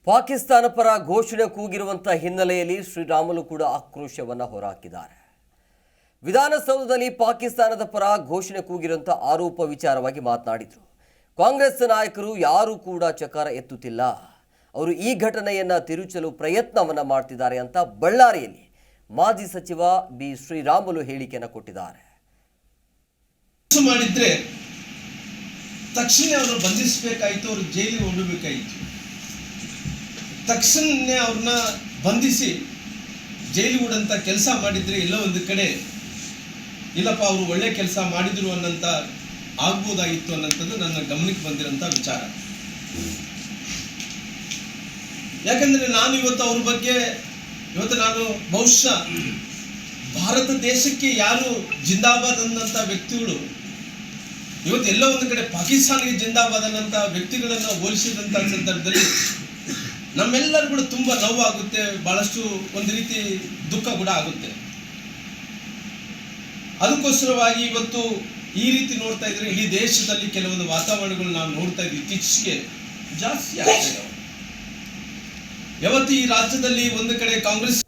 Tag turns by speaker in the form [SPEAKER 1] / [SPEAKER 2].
[SPEAKER 1] ಪಾಕಿಸ್ತಾನ ಪರ ಘೋಷಣೆ ಕೂಗಿರುವಂತ ಹಿನ್ನೆಲೆಯಲ್ಲಿ ಶ್ರೀರಾಮುಲು ಕೂಡ ಆಕ್ರೋಶವನ್ನ ಹೊರಹಾಕಿದ್ದಾರೆ. ವಿಧಾನಸೌಧದಲ್ಲಿ ಪಾಕಿಸ್ತಾನದ ಪರ ಘೋಷಣೆ ಕೂಗಿರುವಂತ ಆರೋಪ ವಿಚಾರವಾಗಿ ಮಾತನಾಡಿದರು. ಕಾಂಗ್ರೆಸ್ ನಾಯಕರು ಯಾರು ಕೂಡ ಚಕಾರ ಎತ್ತುತ್ತಿಲ್ಲ, ಅವರು ಈ ಘಟನೆಯನ್ನ ತಿರುಚಲು ಪ್ರಯತ್ನವನ್ನ ಮಾಡ್ತಿದ್ದಾರೆ ಅಂತ ಬಳ್ಳಾರಿಯಲ್ಲಿ ಮಾಜಿ ಸಚಿವ ಬಿ ಶ್ರೀರಾಮುಲು ಹೇಳಿಕೆಯನ್ನು ಕೊಟ್ಟಿದ್ದಾರೆ.
[SPEAKER 2] ಮಾಡಿದ್ರೆ ತಕ್ಷಣ ಅವರು ಬಂಧಿಸಬೇಕಾಯಿತು, ಅವರು ಜೈಲಿಗೆ ಹೋಗಬೇಕಾಯಿತು. ತಕ್ಷಣ ಅವ್ರನ್ನ ಬಂಧಿಸಿ ಜೈಲಿಗೆ ಬಿಡಂತ ಕೆಲಸ ಮಾಡಿದ್ರೆ ಎಲ್ಲ ಒಂದು ಕಡೆ ಇಲ್ಲಪ್ಪ ಅವರು ಒಳ್ಳೆ ಕೆಲಸ ಮಾಡಿದ್ರು ಅನ್ನಂತ ಆಗ್ಬೋದಾಗಿತ್ತು ಅನ್ನೋಂಥದ್ದು ನನ್ನ ಗಮನಕ್ಕೆ ಬಂದಿರೋಂಥ ವಿಚಾರ. ಯಾಕಂದ್ರೆ ನಾನು ಇವತ್ತು ಅವ್ರ ಬಗ್ಗೆ ನಾನು ಬಹುಶಃ ಭಾರತ ದೇಶಕ್ಕೆ ಯಾರು ಜಿಂದಾಬಾದ್ ಅನ್ನಂಥ ವ್ಯಕ್ತಿಗಳು ಇವತ್ತು ಎಲ್ಲ ಒಂದು ಕಡೆ ಪಾಕಿಸ್ತಾನಿಗೆ ಜಿಂದಾಬಾದ್ ಅನ್ನಂಥ ವ್ಯಕ್ತಿಗಳನ್ನ ಹೋಲಿಸಿದಂಥ ಸಂದರ್ಭದಲ್ಲಿ ನಮ್ಮೆಲ್ಲರೂ ಕೂಡ ತುಂಬಾ ನೋವಾಗುತ್ತೆ, ಬಹಳಷ್ಟು ಒಂದು ರೀತಿ ದುಃಖ ಕೂಡ ಆಗುತ್ತೆ. ಅದಕ್ಕೋಸ್ಕರವಾಗಿ ಇವತ್ತು ಈ ರೀತಿ ನೋಡ್ತಾ ಇದ್ರೆ ಇಡೀ ದೇಶದಲ್ಲಿ ಕೆಲವೊಂದು ವಾತಾವರಣಗಳು ನಾವು ನೋಡ್ತಾ ಇದ್ವಿ, ಇತ್ತೀಚೆಗೆ ಜಾಸ್ತಿ ಆಗ್ತಾ ಇದ್ದಾವೆ. ಯಾವತ್ತು ಈ ರಾಜ್ಯದಲ್ಲಿ ಒಂದು ಕಡೆ ಕಾಂಗ್ರೆಸ್